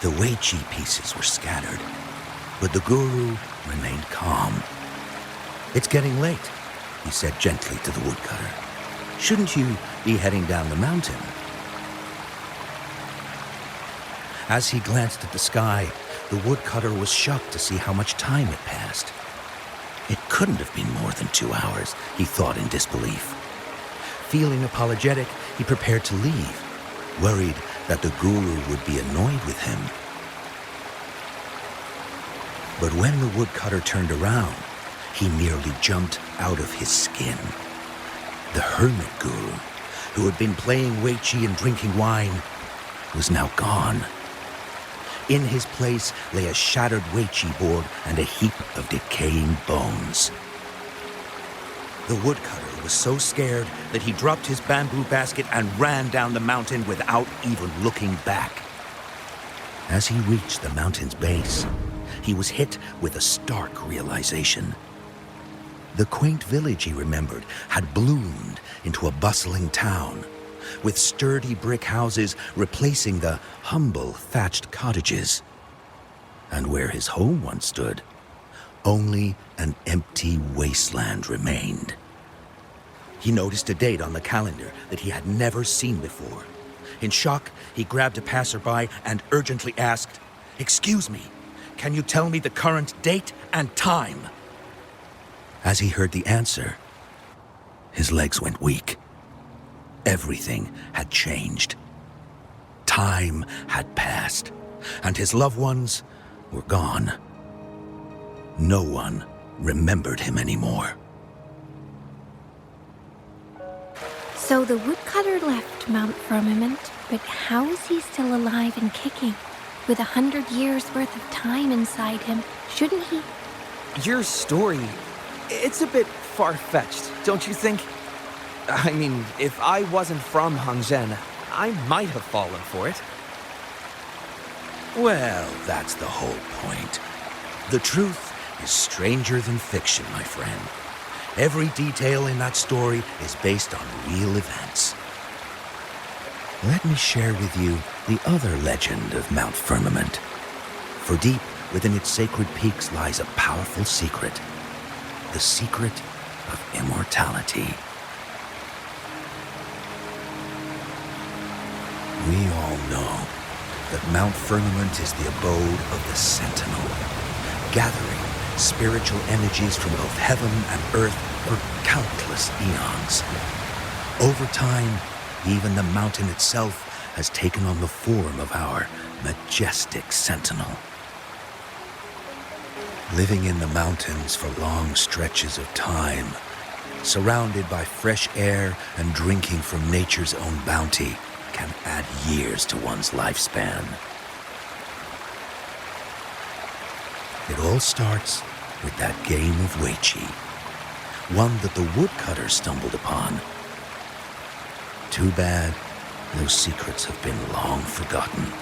The Wei Chi pieces were scattered, but the guru remained calm. "It's getting late," he said gently to the woodcutter. "Shouldn't you be heading down the mountain?" As he glanced at the sky, the woodcutter was shocked to see how much time had passed. It couldn't have been more than 2 hours, he thought in disbelief. Feeling apologetic, he prepared to leave, worried that the guru would be annoyed with him. But when the woodcutter turned around, he nearly jumped out of his skin. The hermit guru, who had been playing Wei Chi and drinking wine, was now gone. In his place lay a shattered Wei Chi board and a heap of decaying bones. The woodcutter was so scared that he dropped his bamboo basket and ran down the mountain without even looking back. As he reached the mountain's base, he was hit with a stark realization. The quaint village he remembered had bloomed into a bustling town, with sturdy brick houses replacing the humble thatched cottages. And where his home once stood, only an empty wasteland remained. He noticed a date on the calendar that he had never seen before. In shock, he grabbed a passerby and urgently asked, "Excuse me, can you tell me the current date and time?" As he heard the answer, his legs went weak. Everything had changed. Time had passed, and his loved ones were gone. No one remembered him anymore. So the woodcutter left Mount Firmament, but how is he still alive and kicking? With 100 years worth of time inside him, shouldn't he? Your story, it's a bit far-fetched, don't you think? I mean, if I wasn't from Hangzhen, I might have fallen for it. Well, that's the whole point. The truth is stranger than fiction, my friend. Every detail in that story is based on real events. Let me share with you the other legend of Mount Firmament. For deep within its sacred peaks lies a powerful secret. The secret of immortality. We all know that Mount Firmament is the abode of the Sentinel, gathering spiritual energies from both heaven and earth for countless eons. Over time, even the mountain itself has taken on the form of our majestic Sentinel. Living in the mountains for long stretches of time, surrounded by fresh air and drinking from nature's own bounty, can add years to one's lifespan. It all starts with that game of Wei Chi, one that the woodcutter stumbled upon. Too bad those secrets have been long forgotten.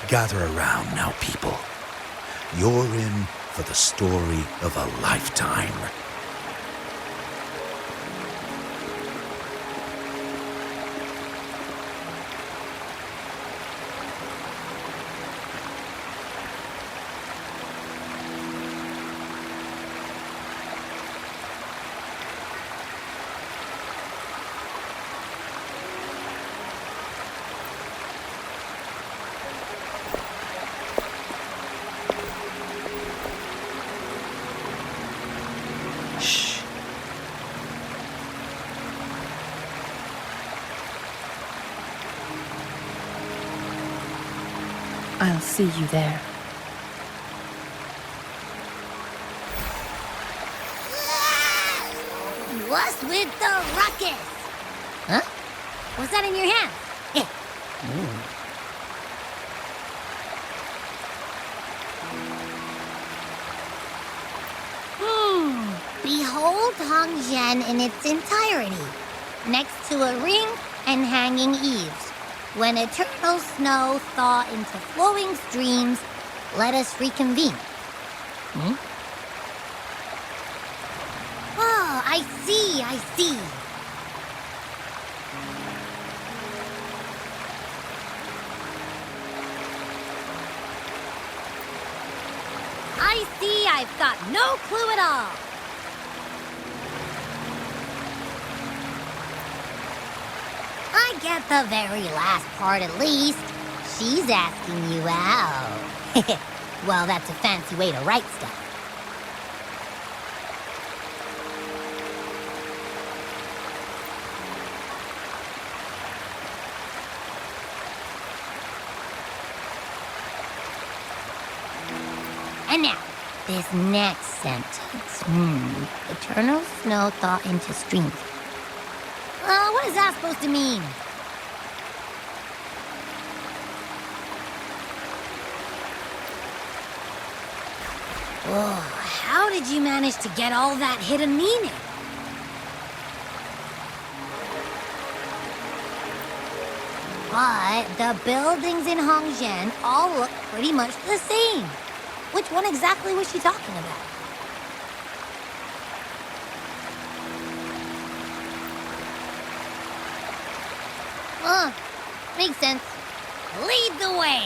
Gather around now, people. You're in for the story of a lifetime. I'll see you there. What's with the ruckus? Huh? What's that in your hand? Behold Hangzhen in its entirety, next to a ring and hanging eaves. When eternal snow thaw into flowing streams, let us reconvene. Oh, I see. I've got no clue at all. I get the very last part at least. She's asking you out. Well, that's a fancy way to write stuff. And now, this next sentence. Eternal snow thaw into streams. What is that supposed to mean? Oh, how did you manage to get all that hidden meaning? But the buildings in Hongzhen all look pretty much the same. Which one exactly was she talking about? Makes sense. Lead the way!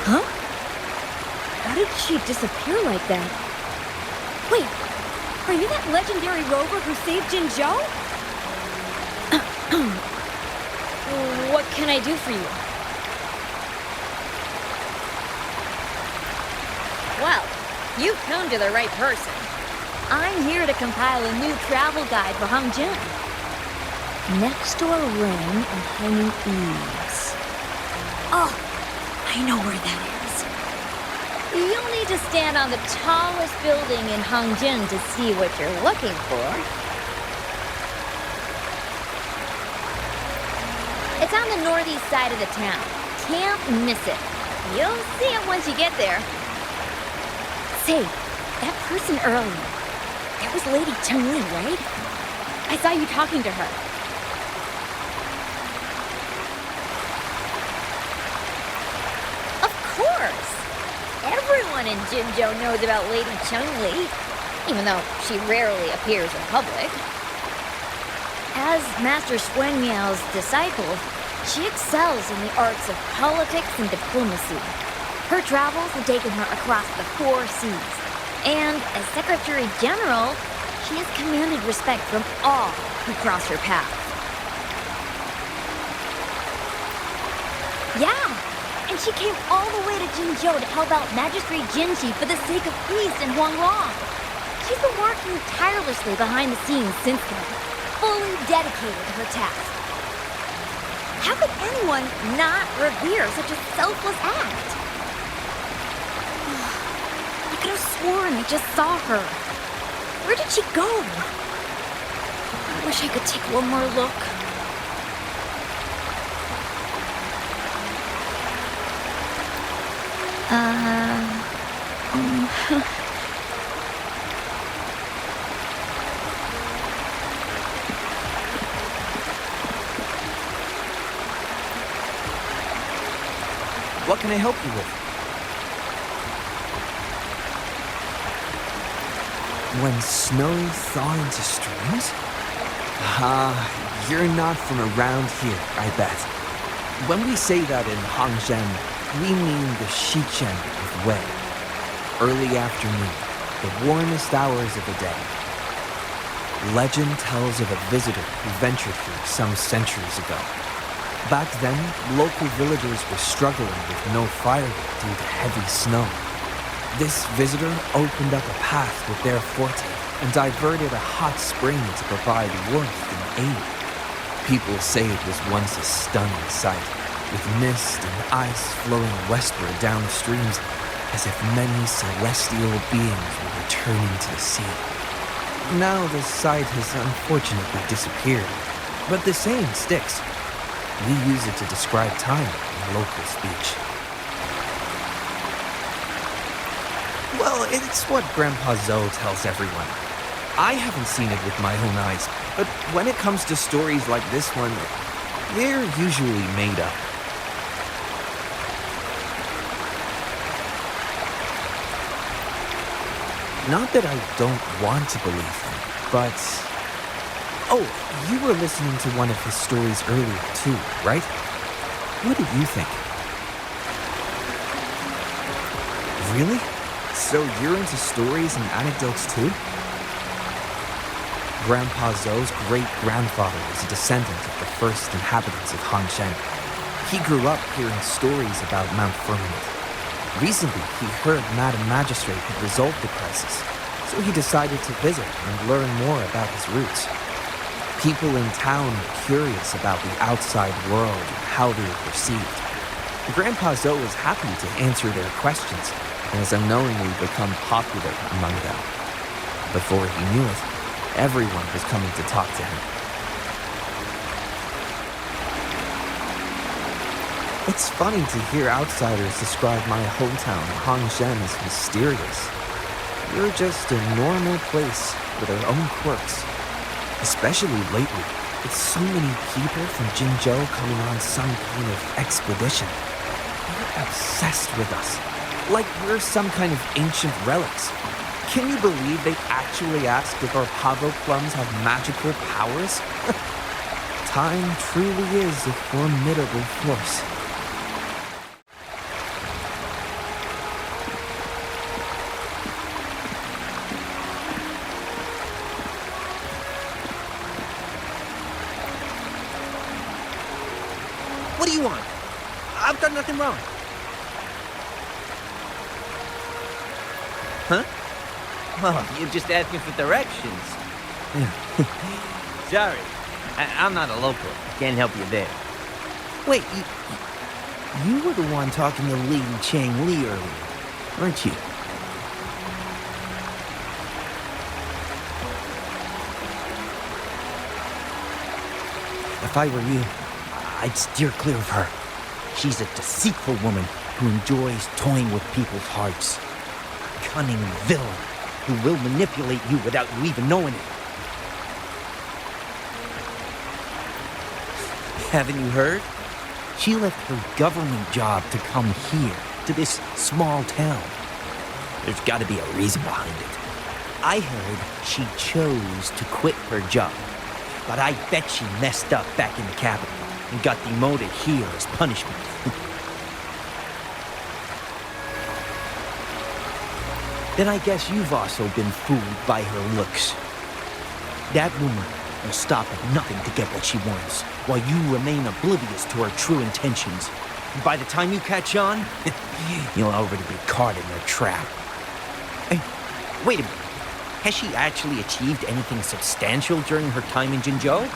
Huh? How did she disappear like that? Wait, are you that legendary Rover who saved Jinzhou? What can I do for you? Well, you've come to the right person. I'm here to compile a new travel guide for Hongzhen. Next door ring and hanging eaves. Oh, I know where that is. You'll need to stand on the tallest building in Hongzhen to see what you're looking for. It's on the northeast side of the town. Can't miss it. You'll see it once you get there. Say, that person earlier, that was Lady Changli, right? I saw you talking to her. Of course! Everyone in Jinzhou knows about Lady Changli, even though she rarely appears in public. As Master Xuan Miao's disciple, she excels in the arts of politics and diplomacy. Her travels have taken her across the 4 seas, and as Secretary General, she has commanded respect from all who cross her path. Yeah, and she came all the way to Jinzhou to help out Magistrate Jinxi for the sake of peace in Huanglong. She's been working tirelessly behind the scenes since then, fully dedicated to her task. How could anyone not revere such a selfless act? I could have sworn I just saw her. Where did she go? I wish I could take one more look. What can I help you with? When snow thaw into streams? You're not from around here, I bet. When we say that in Hongzhen, we mean the Shichen of Wei. Early afternoon, the warmest hours of the day. Legend tells of a visitor who ventured here some centuries ago. Back then, local villagers were struggling with no firewood due to heavy snow. This visitor opened up a path with their forte and diverted a hot spring to provide warmth and aid. People say it was once a stunning sight, with mist and ice flowing westward down the streams, as if many celestial beings were returning to the sea. Now the sight has unfortunately disappeared, but the saying sticks. We use it to describe time in local speech. Well, it's what Grandpa Zoe tells everyone. I haven't seen it with my own eyes, but when it comes to stories like this one, they're usually made up. Not that I don't want to believe him, but... Oh, you were listening to one of his stories earlier too, right? What did you think? Really? So you're into stories and anecdotes too? Grandpa Zhou's great-grandfather was a descendant of the first inhabitants of Hangshen. He grew up hearing stories about Mount Firmament. Recently, he heard Madam Magistrate had resolved the crisis, so he decided to visit and learn more about his roots. People in town were curious about the outside world and how they were perceived. Grandpa Zhou was happy to answer their questions and has unknowingly become popular among them. Before he knew it, everyone was coming to talk to him. It's funny to hear outsiders describe my hometown, Hangshen, as mysterious. We're just a normal place with our own quirks. Especially lately, with so many people from Jinzhou coming on some kind of expedition. They're obsessed with us, like we're some kind of ancient relics. Can you believe they actually asked if our pavo plums have magical powers? Time truly is a formidable force. What do you want? I've done nothing wrong. Huh? Oh, you're just asking for directions. Sorry, I'm not a local. Can't help you there. Wait, you were the one talking to Lady Changli earlier, weren't you? If I were you, I'd steer clear of her. She's a deceitful woman who enjoys toying with people's hearts. A cunning villain who will manipulate you without you even knowing it. Haven't you heard? She left her government job to come here, to this small town. There's got to be a reason behind it. I heard she chose to quit her job, but I bet she messed up back in the capital and got demoted here as punishment. Then I guess you've also been fooled by her looks. That woman will stop at nothing to get what she wants, while you remain oblivious to her true intentions. And by the time you catch on, you'll already be caught in her trap. Hey, wait a minute. Has she actually achieved anything substantial during her time in Jinzhou?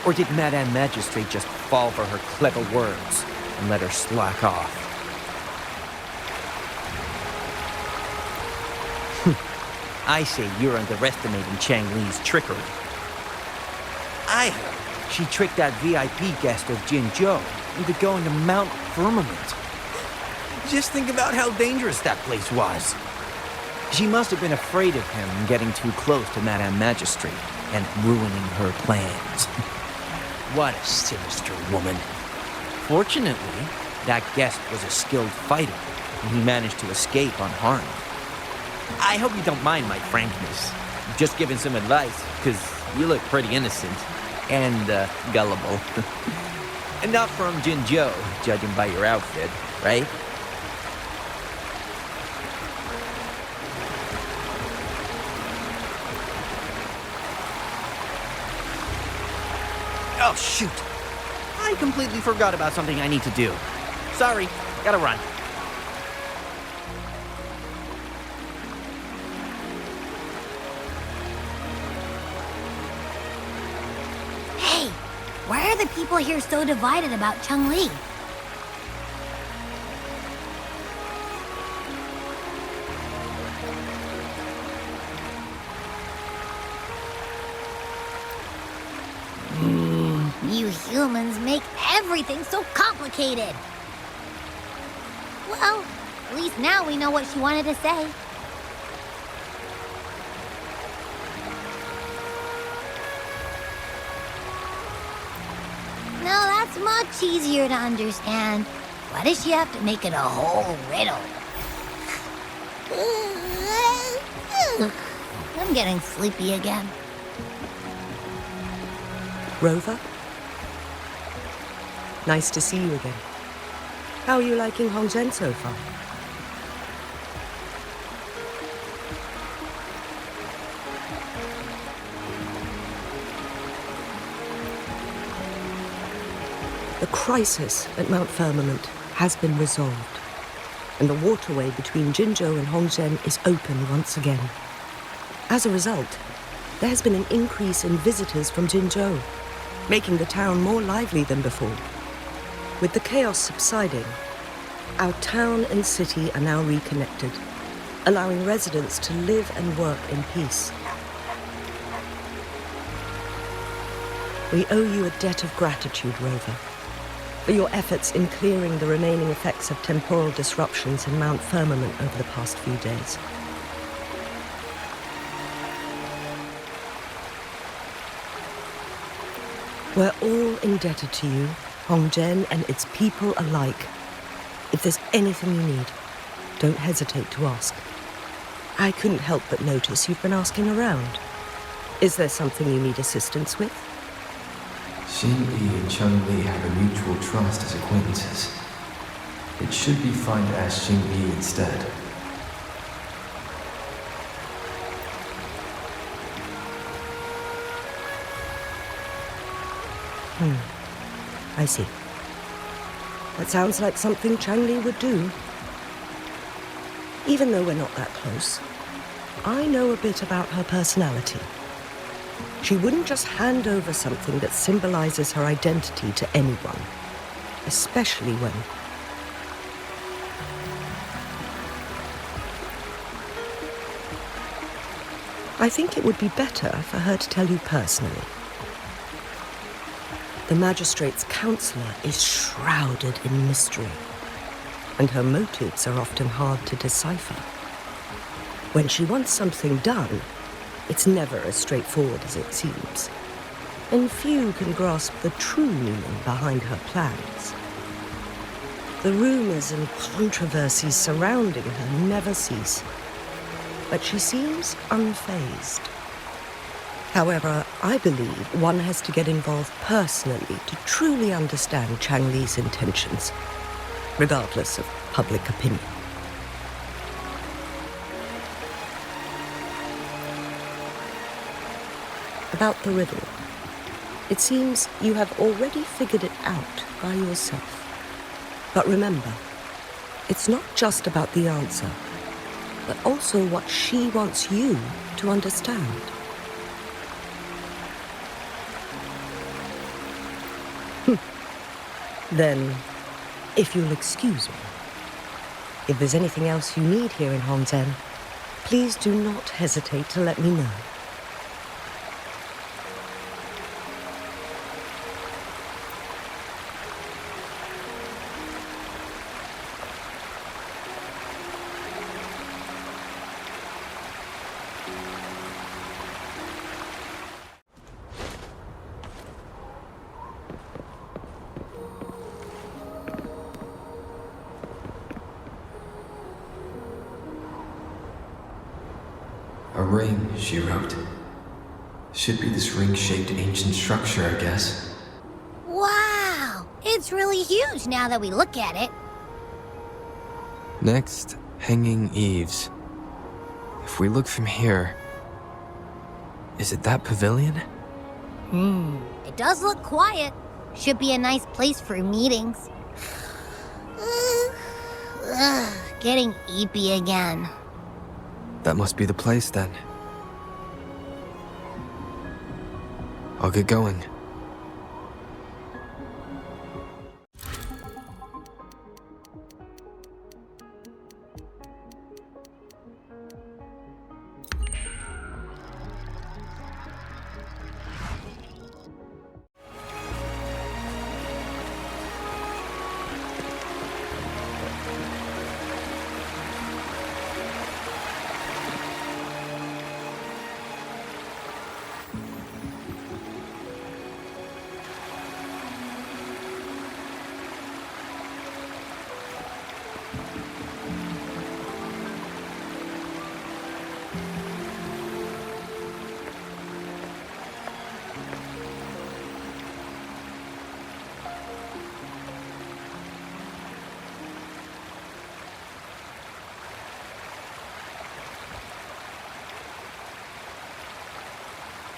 Or did Madame Magistrate just fall for her clever words and let her slack off? I say you're underestimating Changli's trickery. I heard she tricked that VIP guest of Jinzhou into going to Mount Firmament. Just think about how dangerous that place was. She must have been afraid of him getting too close to Madame Magistrate and ruining her plans. What a sinister woman. Fortunately, that guest was a skilled fighter, and he managed to escape unharmed. I hope you don't mind my frankness. Just giving some advice, because you look pretty innocent and gullible. And not from Jinzhou, judging by your outfit, right? Oh, shoot. I completely forgot about something I need to do. Sorry, gotta run. Hey, why are the people here so divided about Changli? You humans make everything so complicated. Well, at least now we know what she wanted to say. No, that's much easier to understand. Why does she have to make it a whole riddle? I'm getting sleepy again. Rover? Nice to see you again. How are you liking Hongzhen so far? The crisis at Mount Firmament has been resolved, and the waterway between Jinzhou and Hongzhen is open once again. As a result, there has been an increase in visitors from Jinzhou, making the town more lively than before. With the chaos subsiding, our town and city are now reconnected, allowing residents to live and work in peace. We owe you a debt of gratitude, Rover, for your efforts in clearing the remaining effects of temporal disruptions in Mount Firmament over the past few days. We're all indebted to you, Hongzhen and its people alike. If there's anything you need, don't hesitate to ask. I couldn't help but notice you've been asking around. Is there something you need assistance with? Changli and Changli have a mutual trust as acquaintances. It should be fine to ask Changli instead. I see. That sounds like something Changli would do. Even though we're not that close, I know a bit about her personality. She wouldn't just hand over something that symbolizes her identity to anyone, especially when... I think it would be better for her to tell you personally. The magistrate's counselor is shrouded in mystery, and her motives are often hard to decipher. When she wants something done, it's never as straightforward as it seems, and few can grasp the true meaning behind her plans. The rumors and controversies surrounding her never cease, but she seems unfazed. However, I believe one has to get involved personally to truly understand Changli's intentions, regardless of public opinion. About the riddle. It seems you have already figured it out by yourself. But remember, it's not just about the answer, but also what she wants you to understand. Then, if you'll excuse me, if there's anything else you need here in Hongzhen, please do not hesitate to let me know. A ring, she wrote. Should be this ring-shaped ancient structure, I guess. Wow! It's really huge now that we look at it. Next, hanging eaves. If we look from here... Is it that pavilion? It does look quiet. Should be a nice place for meetings. Getting eepy again. That must be the place, then. I'll get going.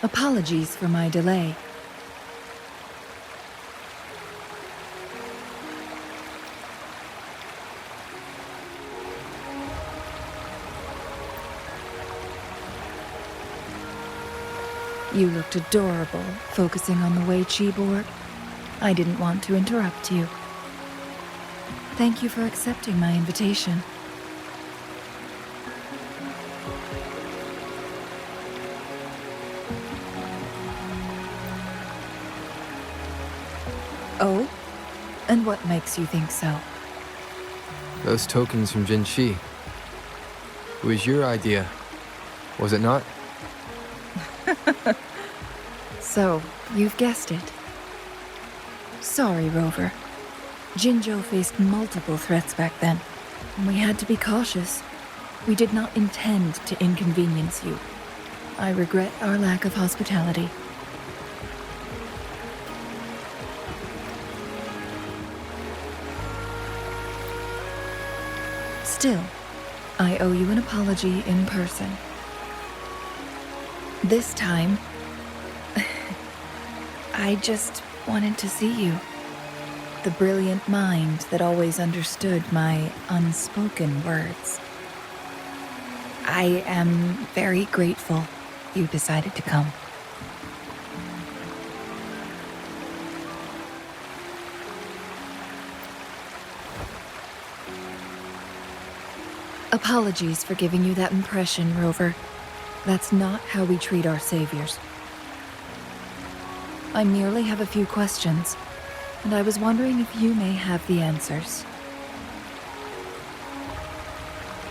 Apologies for my delay. You looked adorable, focusing on the Wei Chi board. I didn't want to interrupt you. Thank you for accepting my invitation. Oh? And what makes you think so? Those tokens from Jinxi. It was your idea, was it not? So, you've guessed it. Sorry, Rover. Jinzhou faced multiple threats back then, and we had to be cautious. We did not intend to inconvenience you. I regret our lack of hospitality. Still, I owe you an apology in person. This time, I just wanted to see you. The brilliant mind that always understood my unspoken words. I am very grateful you decided to come. Apologies for giving you that impression, Rover. That's not how we treat our saviors. I merely have a few questions, and I was wondering if you may have the answers.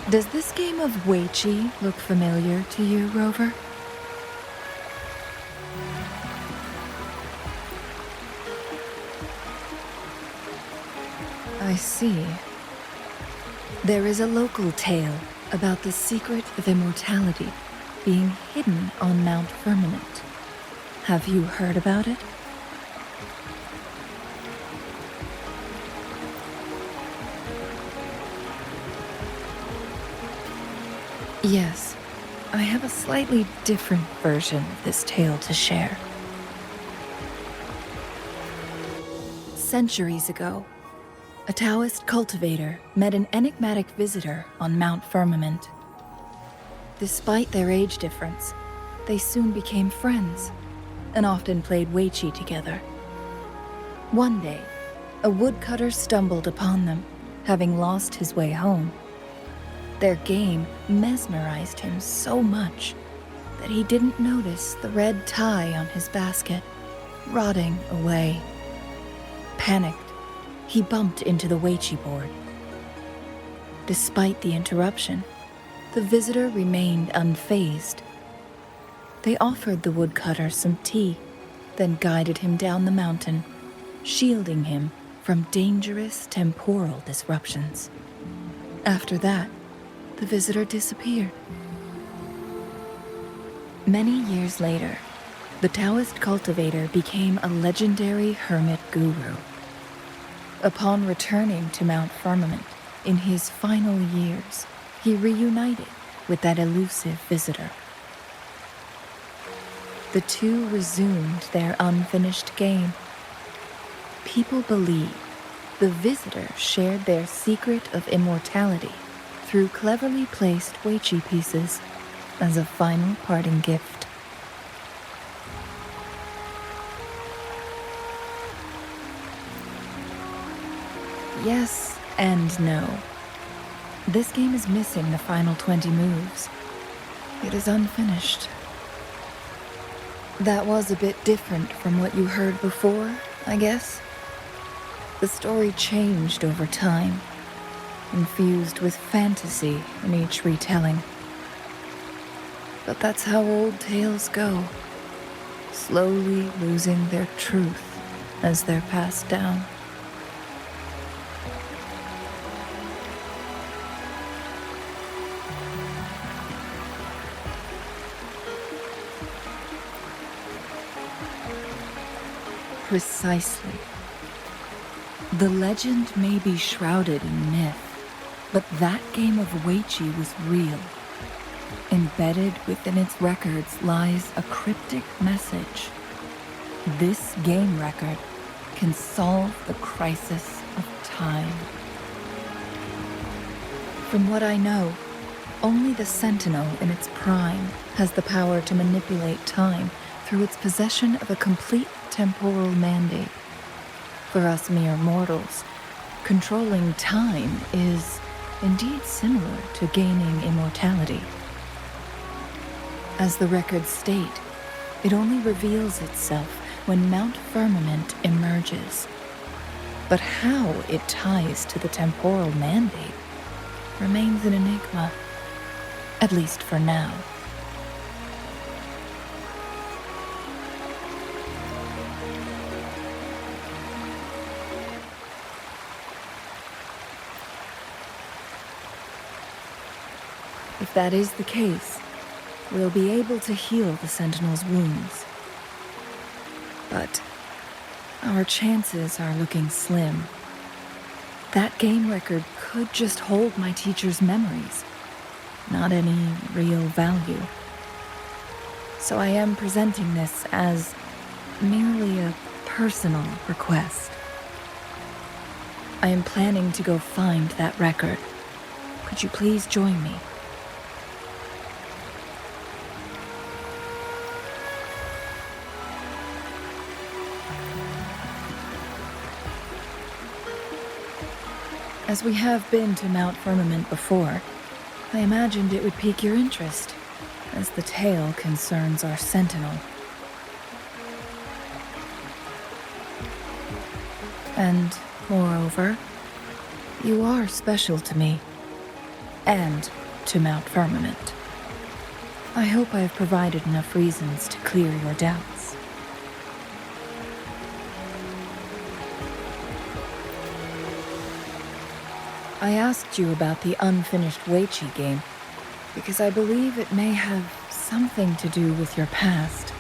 Does this game of Wei Chi look familiar to you, Rover? I see. There is a local tale about the secret of immortality being hidden on Mount Firmament. Have you heard about it? Yes, I have a slightly different version of this tale to share. Centuries ago, a Taoist cultivator met an enigmatic visitor on Mount Firmament. Despite their age difference, they soon became friends and often played Wei Chi together. One day, a woodcutter stumbled upon them, having lost his way home. Their game mesmerized him so much that he didn't notice the red tie on his basket, rotting away. Panicked, he bumped into the Wei Chi board. Despite the interruption, the visitor remained unfazed. They offered the woodcutter some tea, then guided him down the mountain, shielding him from dangerous temporal disruptions. After that, the visitor disappeared. Many years later, the Taoist cultivator became a legendary hermit guru. Upon returning to Mount Firmament in his final years, he reunited with that elusive visitor. The two resumed their unfinished game. People believe the visitor shared their secret of immortality through cleverly placed Wei Chi pieces as a final parting gift. Yes and no. This game is missing the final 20 moves. It is unfinished. That was a bit different from what you heard before, I guess. The story changed over time, infused with fantasy in each retelling. But that's how old tales go, slowly losing their truth as they're passed down. Precisely. The legend may be shrouded in myth, but that game of Wei Chi was real. Embedded within its records lies a cryptic message. This game record can solve the crisis of time. From what I know, only the Sentinel in its prime has the power to manipulate time through its possession of a complete temporal mandate. For us mere mortals, controlling time is indeed similar to gaining immortality. As the records state, it only reveals itself when Mount Firmament emerges. But how it ties to the temporal mandate remains an enigma, at least for now. If that is the case, we'll be able to heal the Sentinel's wounds. But our chances are looking slim. That game record could just hold my teacher's memories, not any real value. So I am presenting this as merely a personal request. I am planning to go find that record. Could you please join me? As we have been to Mount Firmament before, I imagined it would pique your interest, as the tale concerns our Sentinel. And, moreover, you are special to me, and to Mount Firmament. I hope I have provided enough reasons to clear your doubts. I asked you about the unfinished Weiqi game because I believe it may have something to do with your past.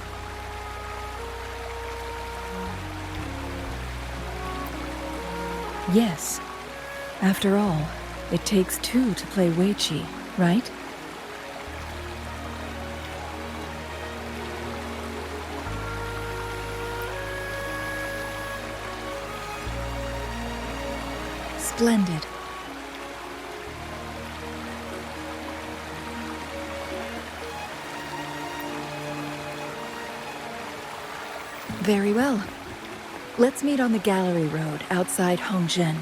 Yes. After all, it takes two to play Weiqi, right? Splendid. Very well. Let's meet on the Gallery Road outside Hongzhen.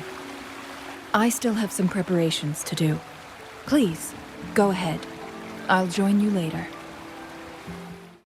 I still have some preparations to do. Please, go ahead. I'll join you later.